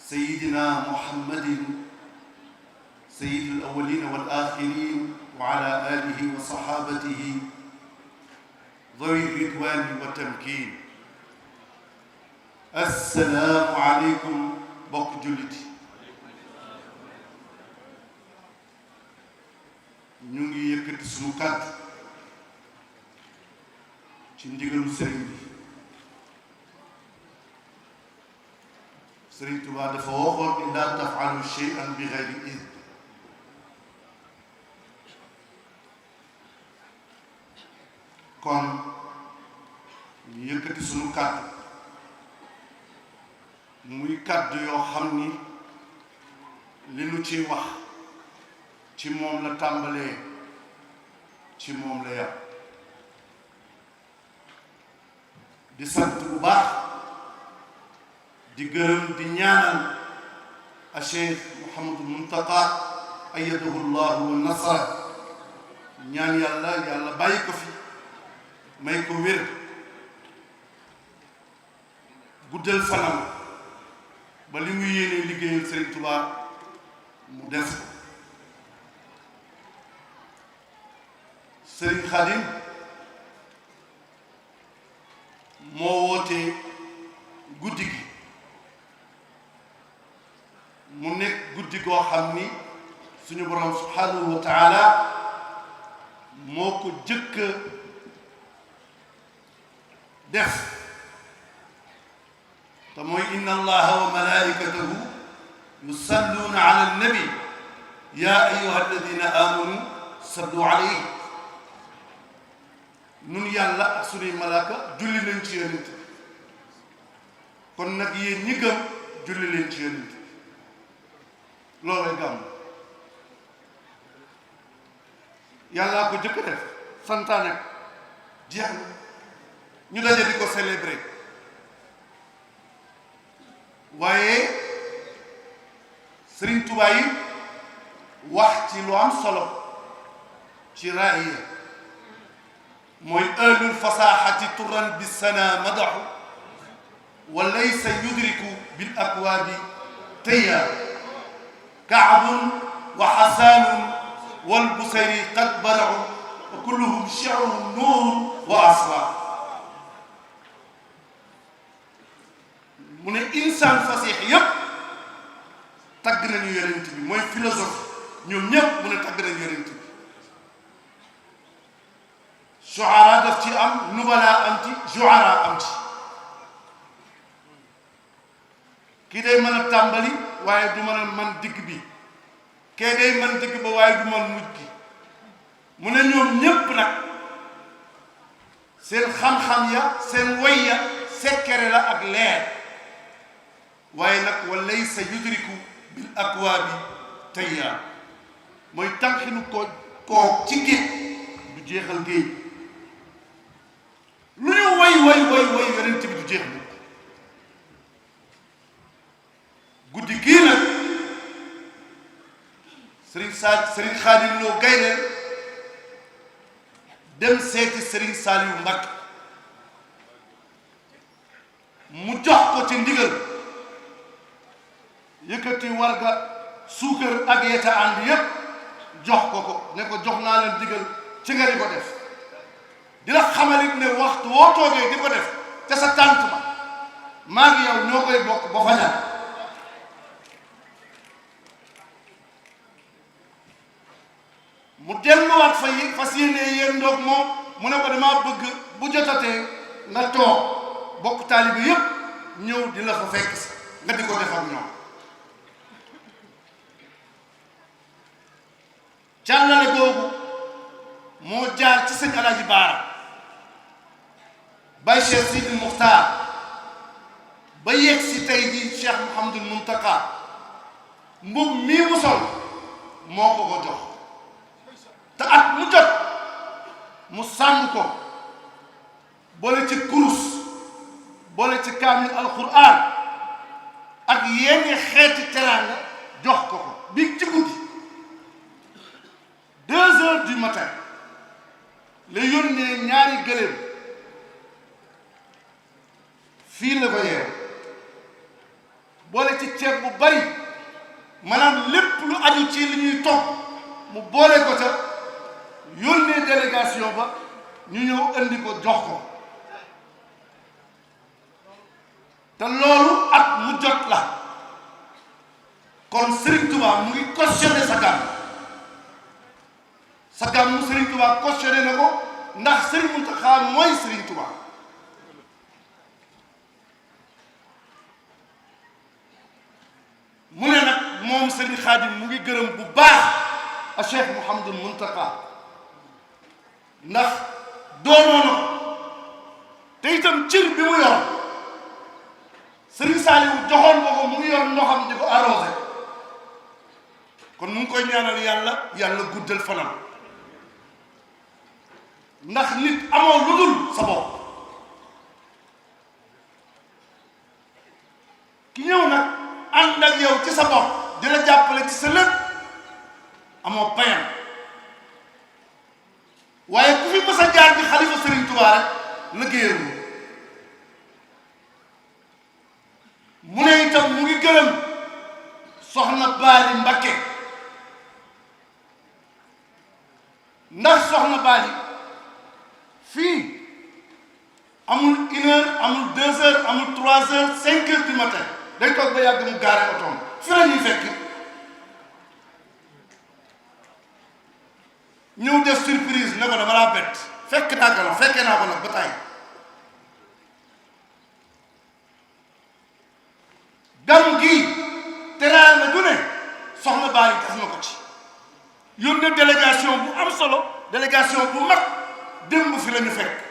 سيدنا محمد سيد الأولين والآخرين وعلى آله وصحابته ذوي الرضوان والتمكين. السلام عليكم bokk jullit yi. ñu ngi yëkkati sunu kàddu ci ndigalu sëriñ bi. Sëriñ Tuubaa dafa waxoon ni laa taf'alu shay'an bi ghayri idn. kon ñu yëkkati sunu kàddu muy kàddu yoo xam ni li nu ciy wax ci moom la tàmbalee ci moom la yam. di sant bu baax di gërëm di ñaanal a Cheikh Mouhamadul Muntaqa ayyadahu llahu wa nasara. ñaan yàlla bàyyi ko fi may ko wér guddal fanam ba li mu yéene liggéeyal Sëriñ Tuubaa mu def ko. Sëriñ Xaadim moo woote guddi gi mu nekk guddi goo xam ni suñu borom subhanahu wa taala moo ko jëkk def te mooy inna allaha wa malaikatahu yusalluna ala annabi ya ayyuha alladina amanu sallu alayhi. nun yàlla ak sunuy malaaka julli nañ ci yonent bi kon nag yéen ñi gëm julli leen ci yonent bi. loolay gàmm yàllaa ko jëkk def santaane ko jeex na ñu daje di ko célébrer. waaye Sëriñ Tuubaa yi wax ci lu am solo ci raaya mooy ahlul fasaxati turan bi sana madaxu wa laysa yudriku bil akwaabi tayya kaabun wa xasaanun wal busayri qad baraxu wa kulluhum shi'run nuur wa asrar. mu ne insaan fasix yépp tagg nañu yonent bi mooy philosophe ñoom ñépp mu ne tagg nañu yonent bi. shuara daf ci am nubala am ci juara am ci. kii day mën a tàmbali waaye du mën a man digg bi kee day mën digg ba waaye du mën mujj gi. mu ne ñoom ñépp nag seen xam-xam ya seen way ya sekkere la ak leer. waaye nag wa laysa yudriku bil akwaabi tayya mooy tànqinu koo ci géej du jeexal géej. lu ñu way yonent bi du jeex mukk. guddi gii nag Sëriñ Xaadim Lo Gaynde dem seeti Sëriñ Saaliwu Mbàkke mu jox ko ci ndigal yëkkati warga suukar ak yeta ànd yépp jox ko ne ko jox naa leen digal ci nga di ko def. di la xamalit ne waxtu woo toogee di ko def te sa tànt ba maa ngi yow ñoo koy bokk ba fajar. mu delluwaat fas yéene yéen ndoog moom mu ne ko damaa bëgg bu jotatee nga toog bokk taalibe yépp ñëw di la fa fekk si nga di ko def ak ñoom. càllale googu moo jaar ci sëñ Alaaji Baara bay Cheikh Sidi Muxtaar ba yegg si tey ji Cheikh Mouhamadul Muntaqa mbub mii mu sol moo ko ko jox te at mu jot mu sàmm ko boole ci kurus boole ci kaamil alquran ak yenn xeeti teraanga jox ko bi ci guddi 2 heures du matin la yónnee ñaari gëléem fii la ko yeew boole ci ceeb bu bari maanaam lépp lu aju ci li ñuy togg mu boole ko ca yónnee délégation ba ñu ñëw andi ko jox ko te loolu at mu jot la kon Serigne Touba mu ngi cautionné sa gàmmu Serigne Touba cautionné na ko ndax Serigne Mountakha mooy Serigne Touba mu ne nag moom Serigne Khadim mu ngi gërëm bu baax a Cheikh Mouhamadul Mountakha ndax doonoon na te itam cër bi mu yor Serigne Saliou joxoon ko ko mu ngi yor ndoxam di ko arrosé kon mu ngi koy ñaanal yàlla guddal fanam ndax nit amoo lu dul sa bopp ki ñëw nag ànd ak yow ci sa bopp di la jàppale ci sa lépp amoo payam waaye ku fi mës a jaar ci xalifa Serigne Touba rek liggéeyal mu ne itam mu ngi gërëm soxna Baali Mbakke ndax soxna Baali fii amul 1 heure amul 2 heures amul 3 heures 5 heures du matin day toog ba yàgg mu gaare otoom fi la ñuy fekk ñëw def surprise ne ko dama laa bett fekkee naa ko nag ba tàyyi gàmm gii teraanga du ne soxna Baali def na ko ci yónnee délégation bu am solo délégation bu mag démb fi la ñu fekk